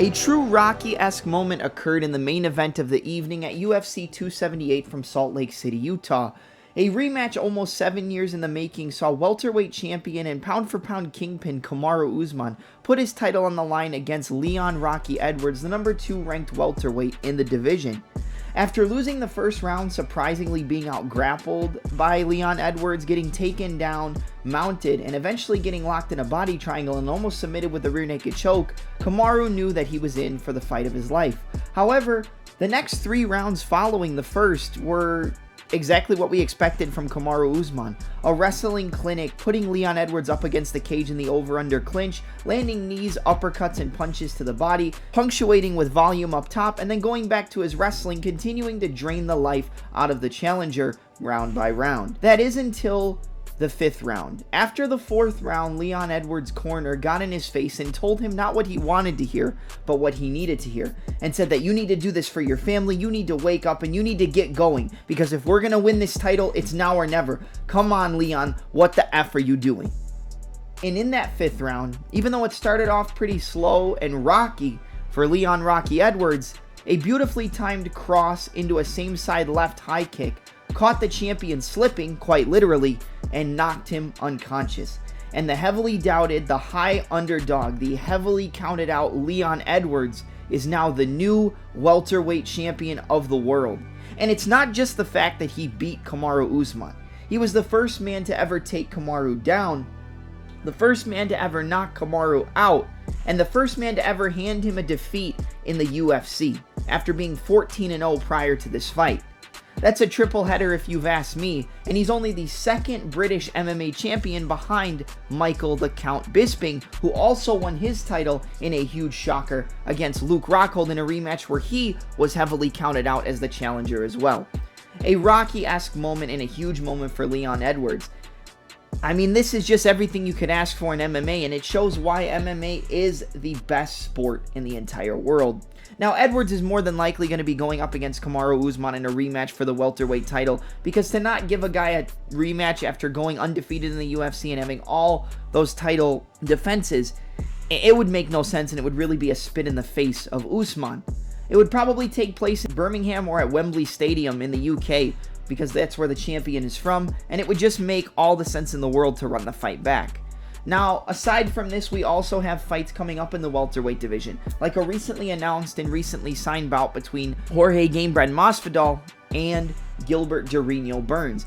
A true Rocky-esque moment occurred in the main event of the evening at UFC 278 from Salt Lake City, Utah. A rematch almost 7 years in the making saw welterweight champion and pound-for-pound kingpin Kamaru Usman put his title on the line against Leon Rocky Edwards, the number 2 ranked welterweight in the division. After losing the first round, surprisingly being out-grappled by Leon Edwards, getting taken down, mounted, and eventually getting locked in a body triangle and almost submitted with a rear naked choke, Kamaru knew that he was in for the fight of his life. However, the next 3 rounds following the first were exactly what we expected from Kamaru Usman. A wrestling clinic, putting Leon Edwards up against the cage in the over-under clinch, landing knees, uppercuts, and punches to the body, punctuating with volume up top, and then going back to his wrestling, continuing to drain the life out of the challenger round by round. That is until the 5th round. After the 4th round, Leon Edwards' corner got in his face and told him not what he wanted to hear, but what he needed to hear, and said that you need to do this for your family, you need to wake up, and you need to get going, because if we're gonna win this title, it's now or never. Come on, Leon, what the F are you doing? And in that 5th round, even though it started off pretty slow and rocky for Leon Rocky Edwards, a beautifully timed cross into a same-side left high kick caught the champion slipping, quite literally, and knocked him unconscious. And the heavily doubted, the high underdog, the heavily counted out Leon Edwards is now the new welterweight champion of the world. And it's not just the fact that he beat Kamaru Usman. He was the first man to ever take Kamaru down, the first man to ever knock Kamaru out, and the first man to ever hand him a defeat in the UFC, after being 14-0 prior to this fight. That's a triple header if you've asked me, and he's only the 2nd British MMA champion behind Michael the Count Bisping, who also won his title in a huge shocker against Luke Rockhold in a rematch where he was heavily counted out as the challenger as well. A Rocky-esque moment and a huge moment for Leon Edwards. I mean, this is just everything you could ask for in MMA, and it shows why MMA is the best sport in the entire world. Now, Edwards is more than likely going to be going up against Kamaru Usman in a rematch for the welterweight title, because to not give a guy a rematch after going undefeated in the UFC and having all those title defenses, it would make no sense, and it would really be a spit in the face of Usman. It would probably take place in Birmingham or at Wembley Stadium in the UK, because that's where the champion is from, and it would just make all the sense in the world to run the fight back. Now, aside from this, we also have fights coming up in the welterweight division, like a recently announced and recently signed bout between Jorge Gamebred Masvidal and Gilbert Jareno Burns.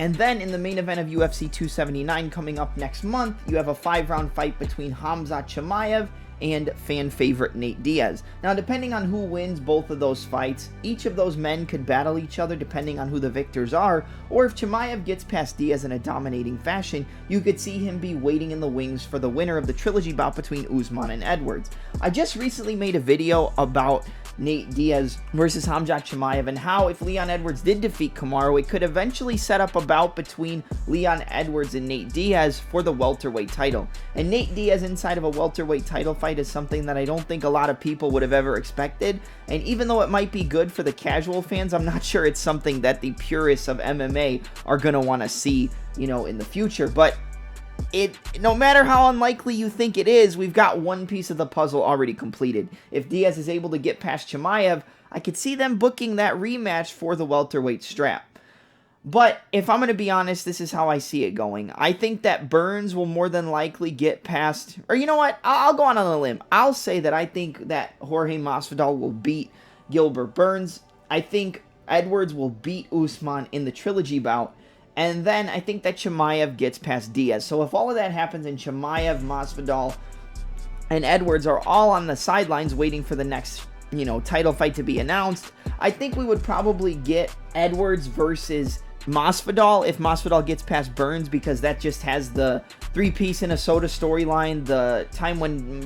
And then in the main event of UFC 279 coming up next month, you have a 5-round fight between Khamzat Chimaev and fan favorite Nate Diaz. Now, depending on who wins both of those fights, each of those men could battle each other depending on who the victors are, or if Chimaev gets past Diaz in a dominating fashion, you could see him be waiting in the wings for the winner of the trilogy bout between Usman and Edwards. I just recently made a video about Nate Diaz versus Khamzat Chimaev and how if Leon Edwards did defeat Kamaru, it could eventually set up a bout between Leon Edwards and Nate Diaz for the welterweight title. And Nate Diaz inside of a welterweight title fight is something that I don't think a lot of people would have ever expected. And even though it might be good for the casual fans, I'm not sure it's something that the purists of MMA are going to want to see, in the future. But no matter how unlikely you think it is, we've got one piece of the puzzle already completed. If Diaz is able to get past Chimaev, I could see them booking that rematch for the welterweight strap. But if I'm going to be honest, this is how I see it going. I think that Burns will more than likely get past, or you know what, I'll go on a limb. I'll say that I think that Jorge Masvidal will beat Gilbert Burns. I think Edwards will beat Usman in the trilogy bout. And then I think that Chimaev gets past Diaz. So if all of that happens and Chimaev, Masvidal, and Edwards are all on the sidelines waiting for the next, title fight to be announced, I think we would probably get Edwards versus Masvidal if Masvidal gets past Burns, because that just has the 3-piece in a soda storyline, the time when,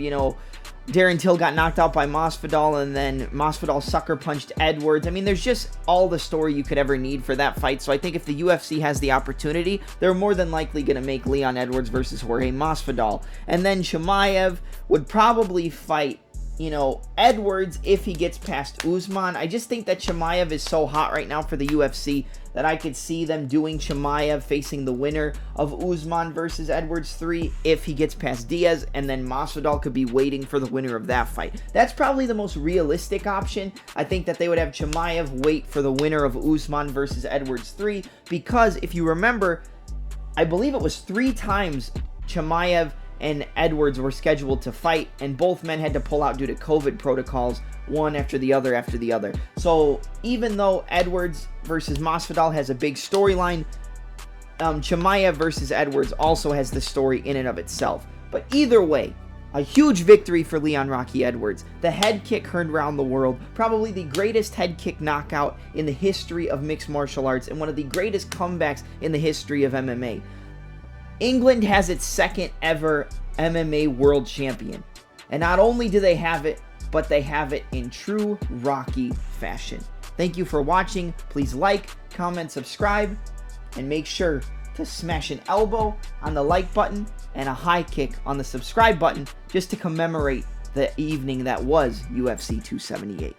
Darren Till got knocked out by Masvidal, and then Masvidal sucker punched Edwards. I mean, there's just all the story you could ever need for that fight. So I think if the UFC has the opportunity, they're more than likely going to make Leon Edwards versus Jorge Masvidal. And then Chimaev would probably fight Edwards if he gets past Usman. I just think that Chimaev is so hot right now for the UFC that I could see them doing Chimaev facing the winner of Usman versus Edwards 3 if he gets past Diaz, and then Masvidal could be waiting for the winner of that fight. That's probably the most realistic option. I think that they would have Chimaev wait for the winner of Usman versus Edwards 3, because if you remember, I believe it was 3 times Chimaev and Edwards were scheduled to fight, and both men had to pull out due to COVID protocols, one after the other. So even though Edwards versus Masvidal has a big storyline, Chimaev versus Edwards also has the story in and of itself. But either way, a huge victory for Leon Rocky Edwards. The head kick heard around the world, probably the greatest head kick knockout in the history of mixed martial arts, and one of the greatest comebacks in the history of MMA. England has its second ever MMA world champion. And not only do they have it, but they have it in true Rocky fashion. Thank you for watching. Please like, comment, subscribe, and make sure to smash an elbow on the like button and a high kick on the subscribe button just to commemorate the evening that was UFC 278.